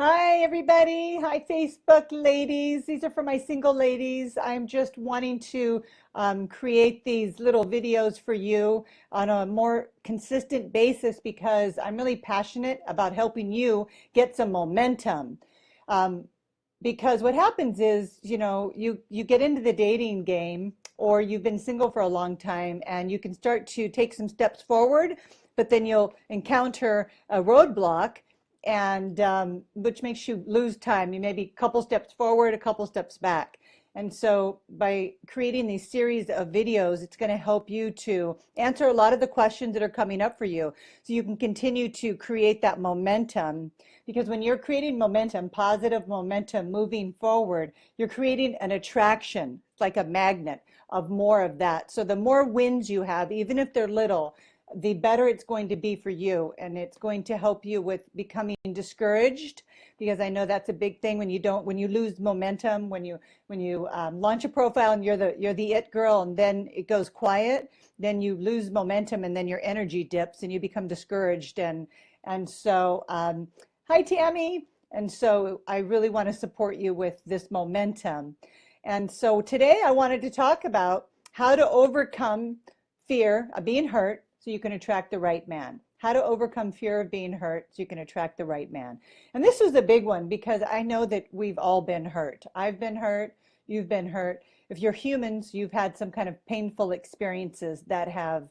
Hi, everybody. Hi, Facebook ladies. These are for my single ladies. I'm just wanting to create these little videos for you on a more consistent basis because I'm really passionate about helping you get some momentum. Um, because what happens is, you get into the dating game or you've been single for a long time and you can start to take some steps forward, but then you'll encounter a roadblock and which makes you lose time. You may be a couple steps forward, a couple steps back. And so by creating these series of videos, it's going to help you to answer a lot of the questions that are coming up for you so you can continue to create that momentum. Because when you're creating momentum, positive momentum moving forward, you're creating an attraction, like a magnet of more of that. So the more wins you have, even if they're little, the better it's going to be for you, and it's going to help you with becoming discouraged, because I know that's a big thing when you lose momentum, when you launch a profile and you're the it girl and then it goes quiet, then you lose momentum and then your energy dips and you become discouraged. And so hi Tammy. And so I really want to support you with this momentum. And so today I wanted to talk about how to overcome fear of being hurt so you can attract the right man. How to overcome fear of being hurt so you can attract the right man. And this was a big one because I know that we've all been hurt. I've been hurt. You've been hurt. If you're humans, you've had some kind of painful experiences that have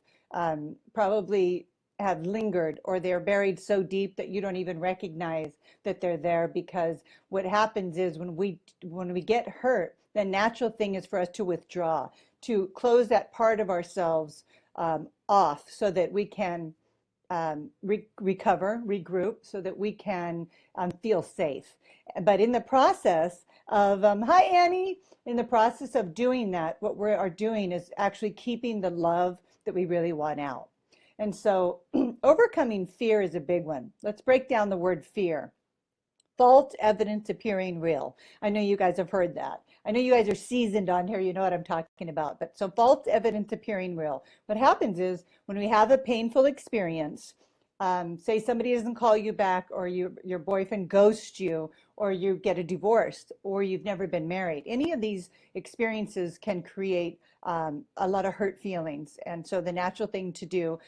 probably have lingered, or they're buried so deep that you don't even recognize that they're there. Because what happens is when we get hurt, the natural thing is for us to withdraw, to close that part of ourselves off so that we can recover, regroup, so that we can feel safe. But in the process of, hi Annie, in the process of doing that, what we are doing is actually keeping the love that we really want out. And so overcoming fear is a big one. Let's break down the word fear. False evidence appearing real. I know you guys have heard that. I know you guys are seasoned on here. You know what I'm talking about. But so false evidence appearing real. What happens is when we have a painful experience, say somebody doesn't call you back, or your boyfriend ghosts you, or you get a divorce, or you've never been married. Any of these experiences can create a lot of hurt feelings. And so the natural thing to do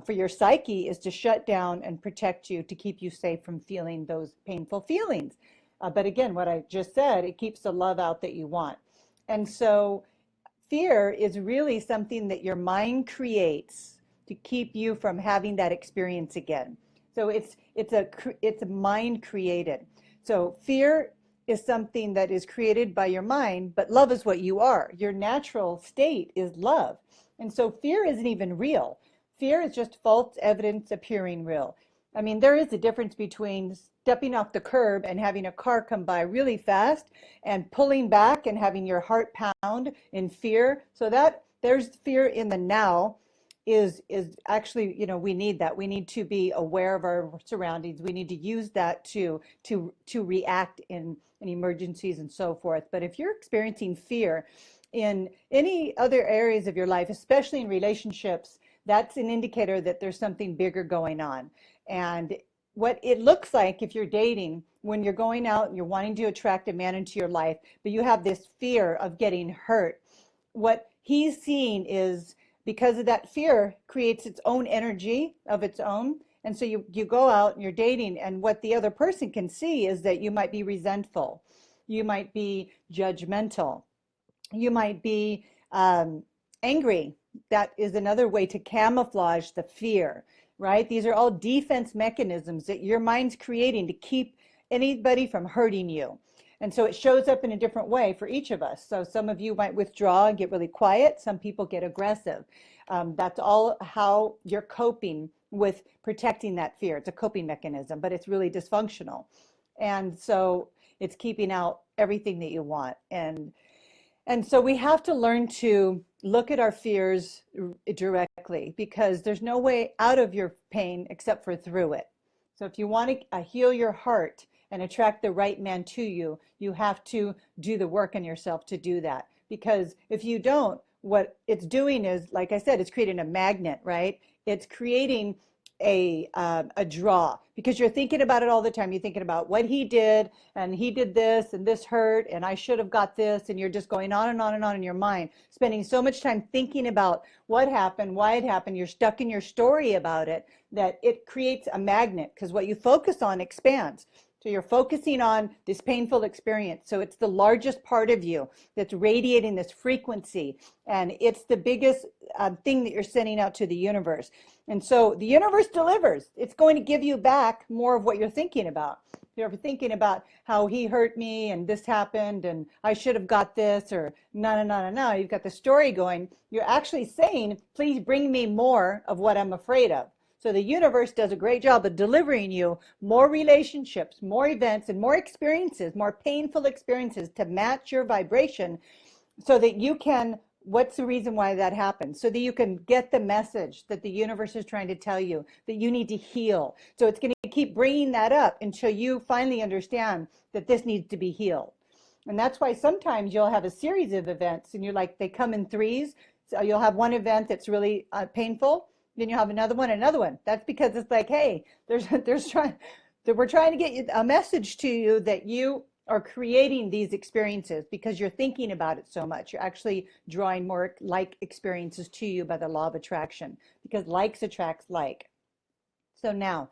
for your psyche is to shut down and protect you, to keep you safe from feeling those painful feelings. But again, what I just said, it keeps the love out that you want. And so fear is really something that your mind creates to keep you from having that experience again. So it's mind created. So fear is something that is created by your mind, but love is what you are. Your natural state is love. And so fear isn't even real. Fear is just false evidence appearing real. I mean, there is a difference between stepping off the curb and having a car come by really fast and pulling back and having your heart pound in fear. So that there's fear in the now is actually, we need that. We need to be aware of our surroundings. We need to use that to react in emergencies and so forth. But if you're experiencing fear in any other areas of your life, especially in relationships, that's an indicator that there's something bigger going on. And what it looks like if you're dating, when you're going out and you're wanting to attract a man into your life, but you have this fear of getting hurt, what he's seeing is, because of that fear, creates its own energy of its own. And so you go out and you're dating, and what the other person can see is that you might be resentful, you might be judgmental, you might be angry. That is another way to camouflage the fear, right? These are all defense mechanisms that your mind's creating to keep anybody from hurting you. And so it shows up in a different way for each of us. So some of you might withdraw and get really quiet. Some people get aggressive. That's all how you're coping with protecting that fear. It's a coping mechanism, but it's really dysfunctional. And so it's keeping out everything that you want. And so we have to learn to look at our fears directly, because there's no way out of your pain except for through it. So if you want to heal your heart and attract the right man to you, you have to do the work on yourself to do that. Because if you don't, what it's doing is, like I said, it's creating a magnet, right? It's creating a draw, because you're thinking about it all the time. You're thinking about what he did, and he did this, and this hurt, and I should have got this, and you're just going on and on and on in your mind, spending so much time thinking about what happened, why it happened. You're stuck in your story about it, that it creates a magnet, because what you focus on expands. So you're focusing on this painful experience. So it's the largest part of you that's radiating this frequency, and it's the biggest thing that you're sending out to the universe. And so the universe delivers. It's going to give you back more of what you're thinking about. You're thinking about how he hurt me and this happened and I should have got this, or no. You've got the story going. You're actually saying, please bring me more of what I'm afraid of. So the universe does a great job of delivering you more relationships, more events, and more experiences, more painful experiences to match your vibration, so that you can, what's the reason why that happens? So that you can get the message that the universe is trying to tell you, that you need to heal. So it's going to keep bringing that up until you finally understand that this needs to be healed. And that's why sometimes you'll have a series of events, and you're like, they come in threes. So you'll have one event that's really painful. Then you have another one, another one. That's because it's like, hey, we're trying to get a message to you that you are creating these experiences because you're thinking about it so much. You're actually drawing more like experiences to you by the law of attraction, because likes attracts like. So now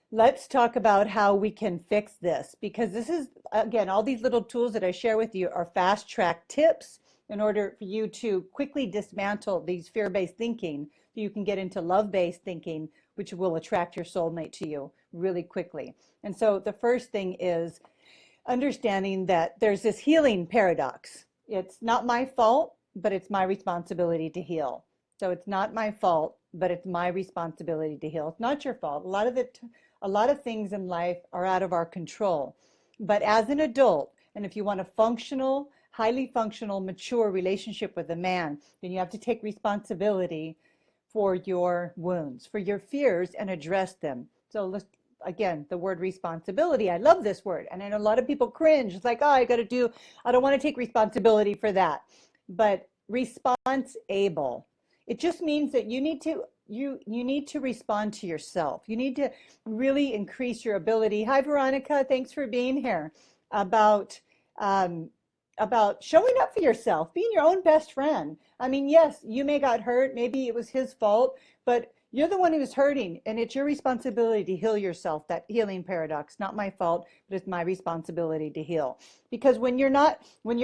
let's talk about how we can fix this, because this is, again, all these little tools that I share with you are fast track tips in order for you to quickly dismantle these fear-based thinking, so you can get into love-based thinking, which will attract your soulmate to you really quickly. And so the first thing is understanding that there's this healing paradox. It's not my fault, but it's my responsibility to heal. So it's not my fault, but it's my responsibility to heal. It's not your fault. A lot of things in life are out of our control. But as an adult, and if you want a functional, highly functional, mature relationship with a man, then you have to take responsibility for your wounds, for your fears, and address them. So let's, again, the word responsibility, I love this word. And I know a lot of people cringe. It's like, oh, I don't want to take responsibility for that. But response-able, it just means that you need to respond to yourself. You need to really increase your ability. Hi, Veronica, thanks for being here. About showing up for yourself, being your own best friend. I mean, yes, you may got hurt. Maybe it was his fault, but you're the one who's hurting, and it's your responsibility to heal yourself. That healing paradox, not my fault, but it's my responsibility to heal. Because when you're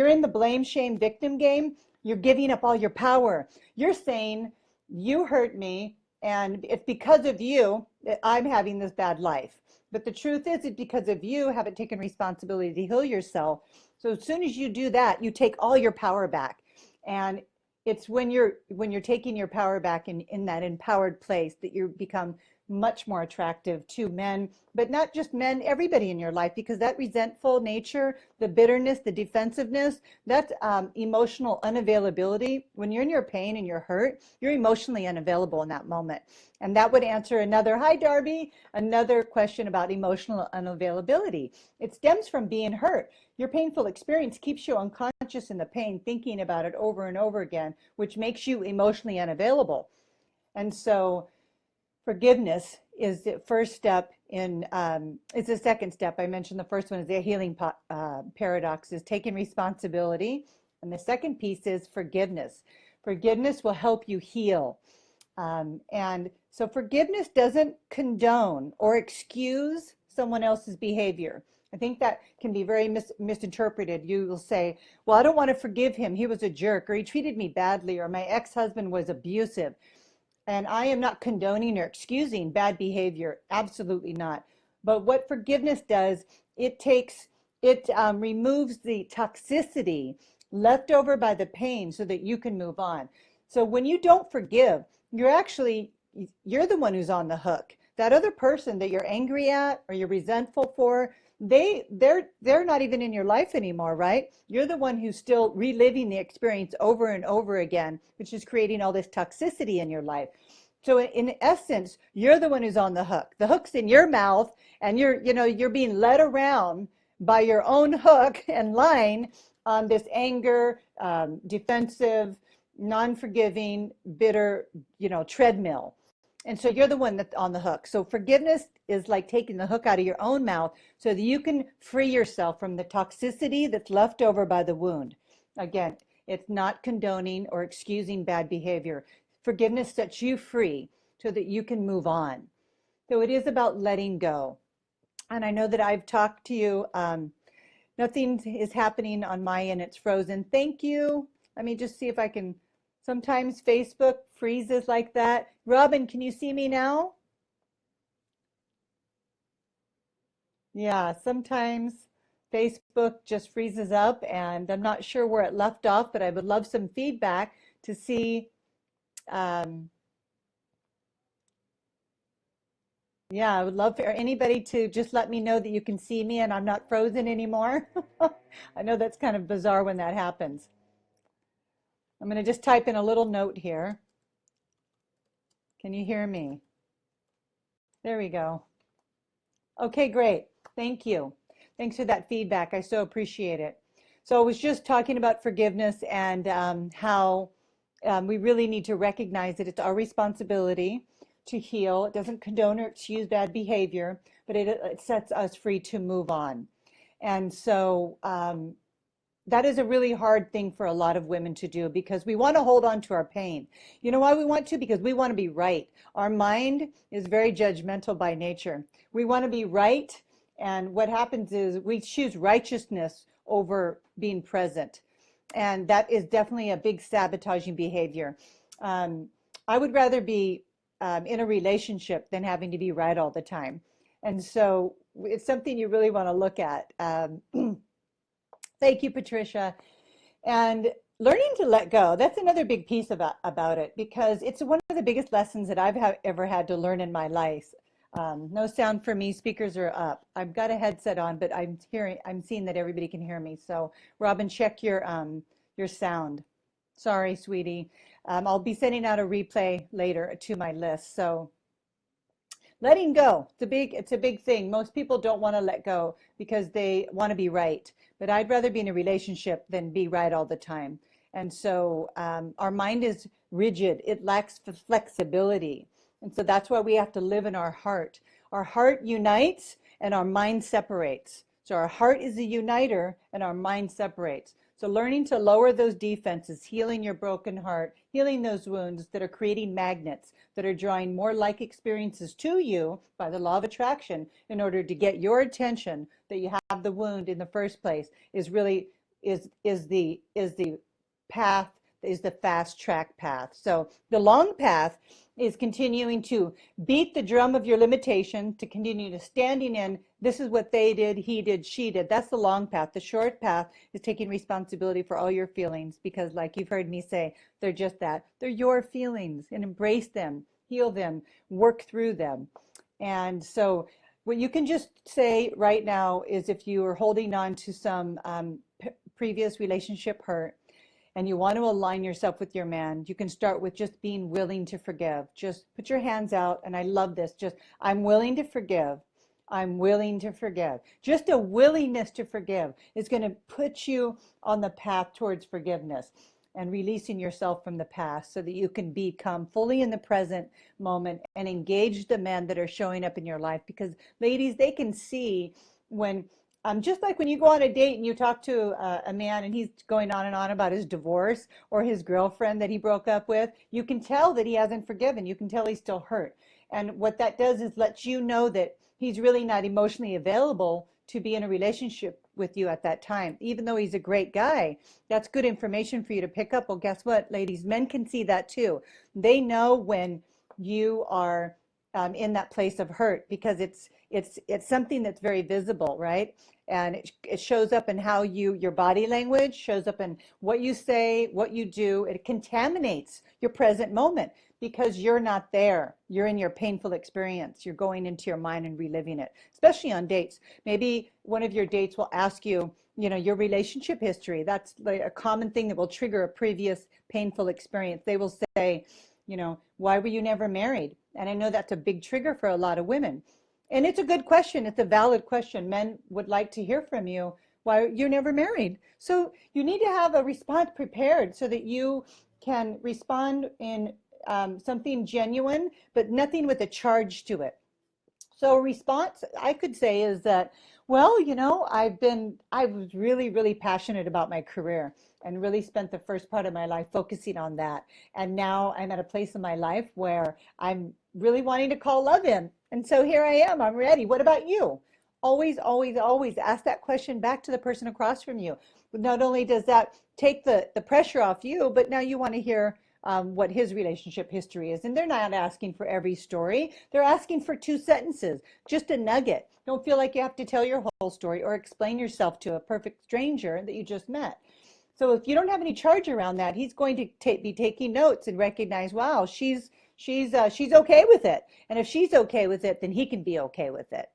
in the blame, shame, victim game, you're giving up all your power. You're saying, you hurt me, and it's because of you that I'm having this bad life. But the truth is, it's because of you haven't taken responsibility to heal yourself. So as soon as you do that, you take all your power back. And it's when you're taking your power back in that empowered place that you become much more attractive to men, but not just men, everybody in your life, because that resentful nature, the bitterness, the defensiveness, that's emotional unavailability. When you're in your pain and you're hurt, you're emotionally unavailable in that moment. And that would answer hi Darby, another question about emotional unavailability. It stems from being hurt. Your painful experience keeps you unconscious in the pain, thinking about it over and over again, which makes you emotionally unavailable. And so forgiveness is the first step it's the second step. I mentioned the first one is the healing paradox, is taking responsibility. And the second piece is forgiveness. Forgiveness will help you heal. And so forgiveness doesn't condone or excuse someone else's behavior. I think that can be very misinterpreted. You will say, well, I don't want to forgive him. He was a jerk, or he treated me badly, or my ex-husband was abusive. And I am not condoning or excusing bad behavior. Absolutely not. But what forgiveness does, it removes the toxicity left over by the pain so that you can move on. So when you don't forgive, you're the one who's on the hook. That other person that you're angry at or you're resentful for, they're not even in your life anymore, right? You're the one who's still reliving the experience over and over again, which is creating all this toxicity in your life. So in essence, you're the one who's on the hook. The hook's in your mouth, and you're being led around by your own hook and line on this anger, defensive, non-forgiving, bitter, treadmill. And so you're the one that's on the hook. So forgiveness is like taking the hook out of your own mouth so that you can free yourself from the toxicity that's left over by the wound. Again, it's not condoning or excusing bad behavior. Forgiveness sets you free so that you can move on. So it is about letting go. And I know that I've talked to you. Nothing is happening on my end. It's frozen. Thank you. Let me just see if I can. Sometimes Facebook freezes like that. Robin, can you see me now? Yeah, sometimes Facebook just freezes up and I'm not sure where it left off, but I would love some feedback to see. Um, yeah, I would love for anybody to just let me know that you can see me and I'm not frozen anymore. I know that's kind of bizarre when that happens. I'm going to just type in a little note here. Can you hear me? There we go. Okay, great. Thank you. Thanks for that feedback. I so appreciate it. So I was just talking about forgiveness and how we really need to recognize that it's our responsibility to heal. It doesn't condone or excuse bad behavior, but it sets us free to move on. And so that is a really hard thing for a lot of women to do because we want to hold on to our pain. You know why we want to? Because we want to be right. Our mind is very judgmental by nature. We want to be right, and what happens is we choose righteousness over being present. And that is definitely a big sabotaging behavior. Um, I would rather be in a relationship than having to be right all the time. And so it's something you really want to look at. Thank you, Patricia. And learning to let go, that's another big piece about it because it's one of the biggest lessons that ever had to learn in my life. No sound for me, speakers are up. I've got a headset on, but I'm seeing that everybody can hear me. So Robin, check your sound. Sorry, sweetie. I'll be sending out a replay later to my list. So letting go, it's a big thing. Most people don't want to let go because they want to be right. But I'd rather be in a relationship than be right all the time. And so our mind is rigid. It lacks flexibility. And so that's why we have to live in our heart. Our heart unites and our mind separates. So our heart is a uniter and our mind separates. So learning to lower those defenses, healing your broken heart, healing those wounds that are creating magnets, that are drawing more like experiences to you by the law of attraction in order to get your attention that you have the wound in the first place is really is the path, is the fast track path. So the long path is continuing to beat the drum of your limitation, to continue to standing in, this is what they did, he did, she did. That's the long path. The short path is taking responsibility for all your feelings because like you've heard me say, they're just that. They're your feelings and embrace them, heal them, work through them. And so what you can just say right now is if you are holding on to some previous relationship hurt, and you want to align yourself with your man, you can start with just being willing to forgive. Just put your hands out, and I love this. Just, I'm willing to forgive. I'm willing to forgive. Just a willingness to forgive is going to put you on the path towards forgiveness and releasing yourself from the past so that you can become fully in the present moment and engage the men that are showing up in your life. Because ladies, they can see when just like when you go on a date and you talk to a man and he's going on and on about his divorce or his girlfriend that he broke up with, you can tell that he hasn't forgiven. You can tell he's still hurt. And what that does is lets you know that he's really not emotionally available to be in a relationship with you at that time. Even though he's a great guy, that's good information for you to pick up. Well, guess what, ladies? Men can see that too. They know when you are in that place of hurt because it's something that's very visible, right? And it shows up in how your body language shows up in what you say, what you do. It contaminates your present moment because you're not there. You're in your painful experience. You're going into your mind and reliving it, especially on dates. Maybe one of your dates will ask you, your relationship history. That's like a common thing that will trigger a previous painful experience. They will say, why were you never married? And I know that's a big trigger for a lot of women. And it's a good question. It's a valid question. Men would like to hear from you why you're never married. So you need to have a response prepared so that you can respond in something genuine, but nothing with a charge to it. So a response I could say is that, well, I was really, really passionate about my career and really spent the first part of my life focusing on that. And now I'm at a place in my life where I'm really wanting to call love in. And so here I am, I'm ready. What about you? Always, always, always ask that question back to the person across from you. Not only does that take the pressure off you, but now you want to hear what his relationship history is. And they're not asking for every story. They're asking for 2 sentences, just a nugget. Don't feel like you have to tell your whole story or explain yourself to a perfect stranger that you just met. So if you don't have any charge around that, he's going to be taking notes and recognize, wow, she's okay with it. And if she's okay with it, then he can be okay with it.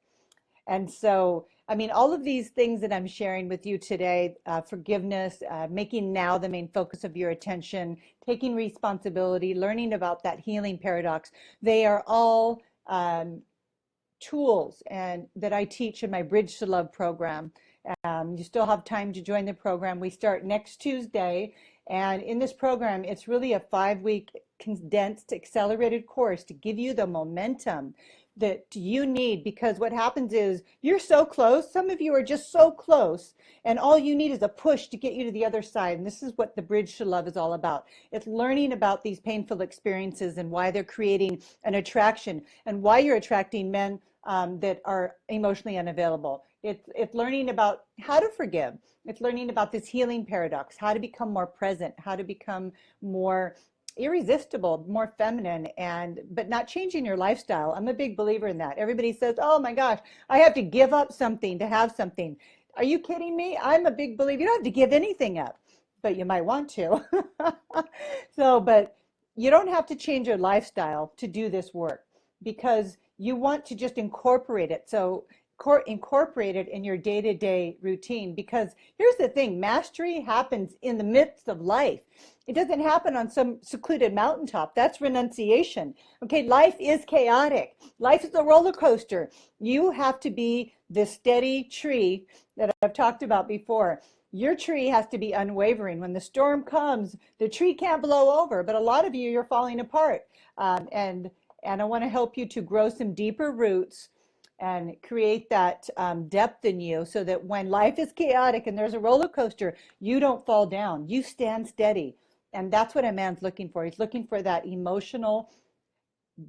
And so, I mean, all of these things that I'm sharing with you today, forgiveness, making now the main focus of your attention, taking responsibility, learning about that healing paradox, they are all tools and that I teach in my Bridge to Love program. You still have time to join the program. We start next Tuesday. And in this program, it's really a 5-week condensed accelerated course to give you the momentum that you need, because what happens is you're so close. Some of you are just so close, and all you need is a push to get you to the other side. And this is what the Bridge to Love is all about. It's learning about these painful experiences and why they're creating an attraction and why you're attracting men that are emotionally unavailable. It's learning about how to forgive. It's learning about this healing paradox, how to become more present, how to become more irresistible, more feminine, but not changing your lifestyle. I'm a big believer in that. Everybody says, oh my gosh, I have to give up something to have something. Are you kidding me? I'm a big believer. You don't have to give anything up, but you might want to. But you don't have to change your lifestyle to do this work, because you want to just incorporate it. So incorporate it in your day-to-day routine, because here's the thing, mastery happens in the midst of life. It doesn't happen on some secluded mountaintop. That's renunciation. Okay, life is chaotic. Life is a roller coaster. You have to be the steady tree that I've talked about before. Your tree has to be unwavering. When the storm comes, the tree can't blow over, but a lot of you, you're falling apart. And I want to help you to grow some deeper roots and create that depth in you, so that when life is chaotic and there's a roller coaster, you don't fall down. You stand steady. And that's what a man's looking for. He's looking for that emotional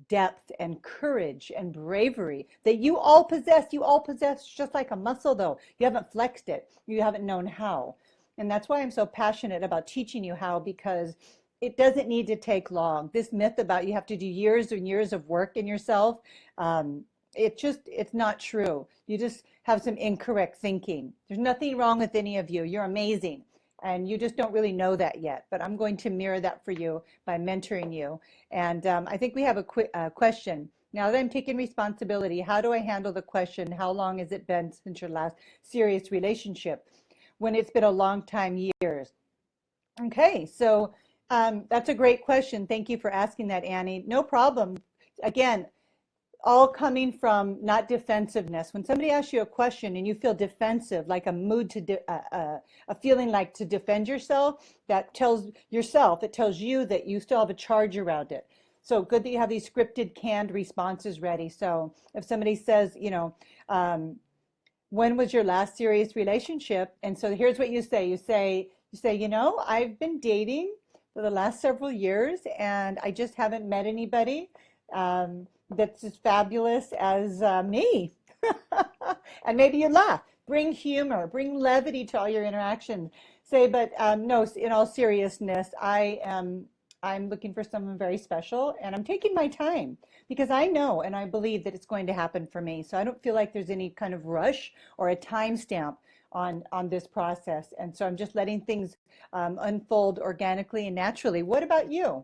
depth and courage and bravery that you all possess. You all possess, just like a muscle, though. You haven't flexed it. You haven't known how. And that's why I'm so passionate about teaching you how, because it doesn't need to take long. This myth about you have to do years and years of work in yourself, it's not true. You just have some incorrect thinking. There's nothing wrong with any of you. You're amazing. And you just don't really know that yet. But I'm going to mirror that for you by mentoring you. And I think we have a question. Now that I'm taking responsibility, how do I handle the question, how long has it been since your last serious relationship? When it's been a long time, years. Okay, so that's a great question. Thank you for asking that, Annie. No problem. Again, all coming from not defensiveness. When somebody asks you a question and you feel defensive, like a mood a feeling like to defend yourself, that tells yourself, it tells you that you still have a charge around it. So good that you have these scripted, canned responses ready. So if somebody says, when was your last serious relationship? And so here's what you say. You say, I've been dating for the last several years, and I just haven't met anybody that's as fabulous as me. And maybe you laugh. Bring humor, bring levity to all your interactions. Say, but no, in all seriousness, I'm looking for someone very special, and I'm taking my time, because I know and I believe that it's going to happen for me. So I don't feel like there's any kind of rush or a time stamp on this process. And so I'm just letting things unfold organically and naturally. What about you?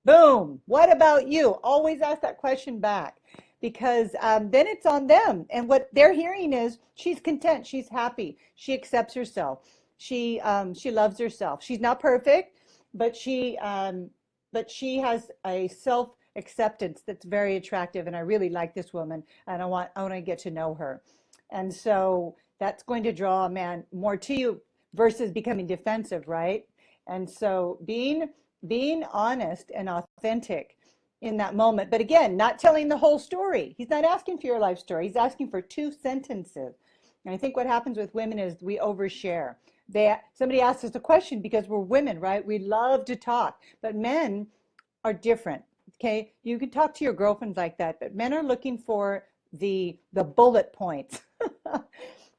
Boom. What about you? Always ask that question back, because then it's on them. And what they're hearing is she's content. She's happy. She accepts herself. She loves herself. She's not perfect, but she has a self acceptance that's very attractive. And I really like this woman, and I want to get to know her. And so that's going to draw a man more to you versus becoming defensive, right? And so being being honest and authentic in that moment. But again, not telling the whole story. He's not asking for your life story. He's asking for 2 sentences. And I think what happens with women is we overshare. Somebody asks us a question because we're women, right? We love to talk, but men are different. Okay, you can talk to your girlfriends like that, but men are looking for the bullet points.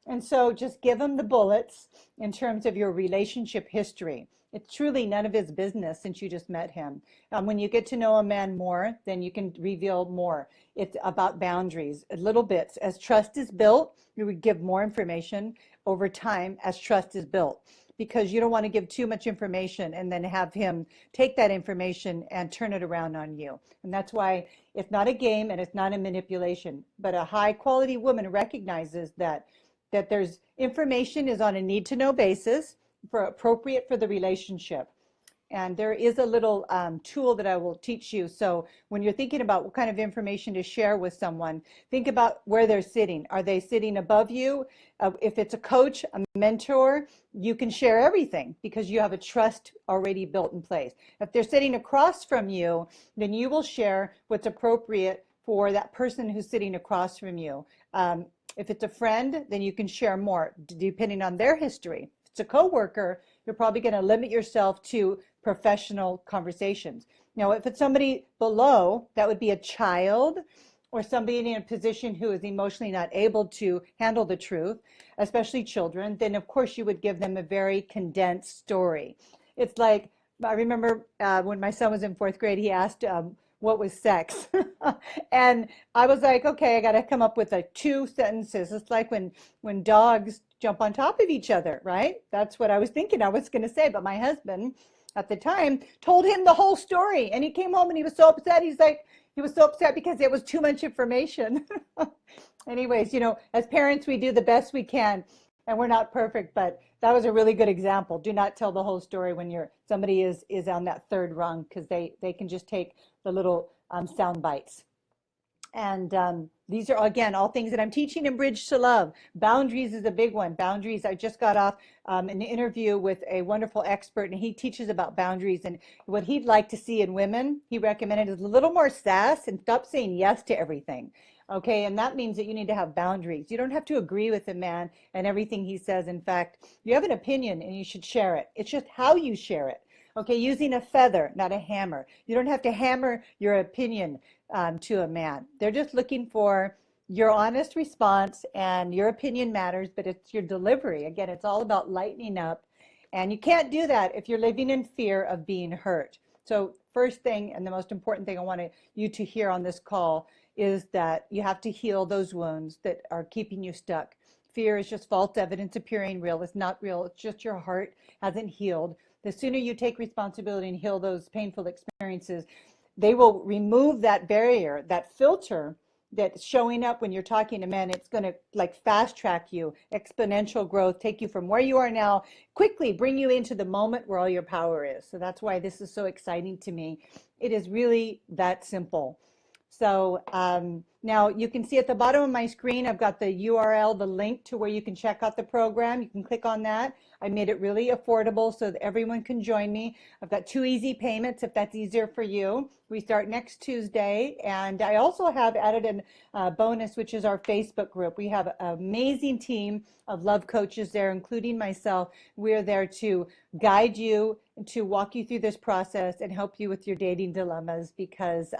And so just give them the bullets in terms of your relationship history. It's truly none of his business since you just met him. When you get to know a man more, then you can reveal more. It's about boundaries, little bits. As trust is built, you would give more information over time as trust is built, because you don't want to give too much information and then have him take that information and turn it around on you. And that's why it's not a game and it's not a manipulation, but a high quality woman recognizes that there's information is on a need to know basis for appropriate for the relationship. And there is a little tool that I will teach you. So when you're thinking about what kind of information to share with someone, think about where they're sitting. Are they sitting above you? If it's a coach, a mentor, you can share everything because you have a trust already built in place. If they're sitting across from you, then you will share what's appropriate for that person who's sitting across from you. If it's a friend, then you can share more depending on their history. If it's a coworker, you're probably going to limit yourself to professional conversations. Now, if it's somebody below, that would be a child or somebody in a position who is emotionally not able to handle the truth, especially children, then of course you would give them a very condensed story. It's like, I remember when my son was in 4th grade, he asked, what was sex? And I was like, okay, I got to come up with 2 sentences. It's like when dogs jump on top of each other, right? That's what I was thinking I was going to say. But my husband at the time told him the whole story. And he came home and he was so upset. He was so upset because it was too much information. Anyways, as parents, we do the best we can. And we're not perfect, but that was a really good example. Do not tell the whole story when somebody is on that 3rd rung, because they can just take the little sound bites. And these are, again, all things that I'm teaching in Bridge to Love. Boundaries is a big one. Boundaries, I just got off an interview with a wonderful expert, and he teaches about boundaries. And what he'd like to see in women, he recommended, is a little more sass and stop saying yes to everything. Okay, and that means that you need to have boundaries. You don't have to agree with a man and everything he says. In fact, you have an opinion and you should share it. It's just how you share it. Okay, using a feather, not a hammer. You don't have to hammer your opinion to a man. They're just looking for your honest response, and your opinion matters, but it's your delivery. Again, it's all about lightening up, and you can't do that if you're living in fear of being hurt. So first thing, and the most important thing I want you to hear on this call, is that you have to heal those wounds that are keeping you stuck. Fear is just false evidence appearing real. It's not real. It's just your heart hasn't healed. The sooner you take responsibility and heal those painful experiences, they will remove that barrier, that filter that's showing up when you're talking to men. It's going to like fast track you, exponential growth, take you from where you are now, quickly bring you into the moment where all your power is. So that's why this is so exciting to me. It is really that simple. So now you can see at the bottom of my screen, I've got the URL, the link to where you can check out the program. You can click on that. I made it really affordable so that everyone can join me. I've got 2 easy payments if that's easier for you. We start next Tuesday. And I also have added a bonus, which is our Facebook group. We have an amazing team of love coaches there, including myself. We're there to guide you, to walk you through this process and help you with your dating dilemmas, because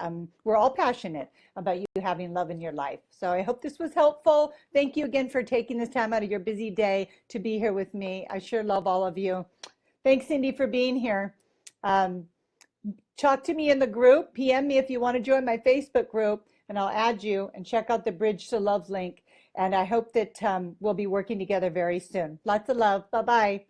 we're all passionate about you having love in your life. So I hope this was helpful. Thank you again for taking this time out of your busy day to be here with me. I sure love all of you. Thanks, Cindy, for being here. Talk to me in the group. PM me if you want to join my Facebook group, and I'll add you, and check out the Bridge to Love link. And I hope that we'll be working together very soon. Lots of love. Bye-bye.